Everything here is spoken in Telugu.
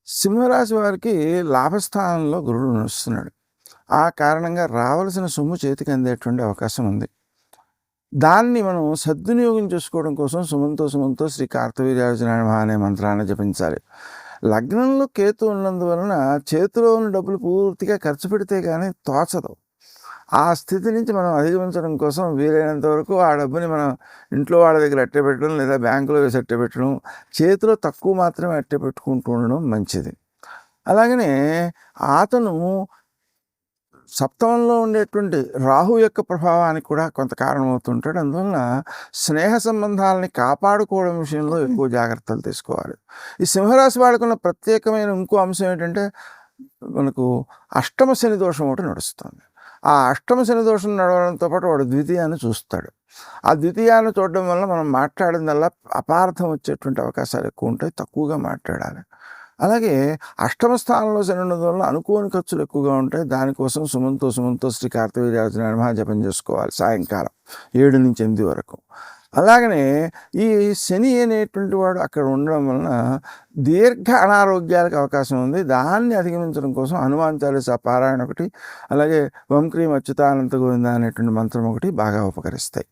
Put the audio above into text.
సింహరాశి వారికి లాభస్థానంలో గురుడు నడుస్తున్నాడు. ఆ కారణంగా రావాల్సిన సొమ్ము చేతికి అందేటువంటి అవకాశం ఉంది. దాన్ని మనం సద్వినియోగం చేసుకోవడం కోసం సుమంతో సుమంతో శ్రీ కార్తవీర్యార్జున నమః అనే మంత్రాన్ని జపించాలి. లగ్నంలో కేతు ఉన్నందువలన చేతిలో ఉన్న డబ్బులు పూర్తిగా ఖర్చు పెడితే కానీ తోచదు. ఆ స్థితి నుంచి మనం అధిగమించడం కోసం వీలైనంత వరకు ఆ డబ్బుని మనం ఇంట్లో వాళ్ళ దగ్గర అట్టే పెట్టడం, లేదా బ్యాంకులో వేసి అట్టే పెట్టడం, చేతిలో తక్కువ మాత్రమే అట్టే పెట్టుకుంటూ ఉండడం మంచిది. అలాగనే అతను సప్తమంలో ఉండేటువంటి రాహు యొక్క ప్రభావానికి కూడా కొంత కారణమవుతుంటాడు. అందువలన స్నేహ సంబంధాలని కాపాడుకోవడం విషయంలో ఎక్కువ జాగ్రత్తలు తీసుకోవాలి. ఈ సింహరాశి వాళ్ళకున్న ప్రత్యేకమైన ఇంకో అంశం ఏంటంటే, మనకు అష్టమ శని దోషం ఒకటి నడుస్తుంది. ఆ అష్టమ శని దోషం నడవడంతో పాటు వాడు ద్వితీయాన్ని చూస్తాడు. ఆ ద్వితీయాన్ని చూడడం వల్ల మనం మాట్లాడిందల్లా అపార్థం వచ్చేటువంటి అవకాశాలు ఎక్కువ ఉంటాయి. తక్కువగా మాట్లాడాలి. అలాగే అష్టమ స్థానంలో శని ఉండడం వల్ల అనుకోని ఖర్చులు ఎక్కువగా ఉంటాయి. దానికోసం సుమంతో సుమంతో శ్రీ కార్తవీర్యార్జున నమః జపం చేసుకోవాలి సాయంకాలం 7-8 వరకు. అలాగనే ఈ శని అనేటువంటి వాడు అక్కడ ఉండడం వలన దీర్ఘ అనారోగ్యాలకు అవకాశం ఉంది. దాన్ని అధిగమించడం కోసం హనుమాన్ చాలీసా పారాయణ ఒకటి, అలాగే ఓం క్రీం అచ్యుతానంత గోవింద అనేటువంటి మంత్రం ఒకటి బాగా ఉపకరిస్తాయి.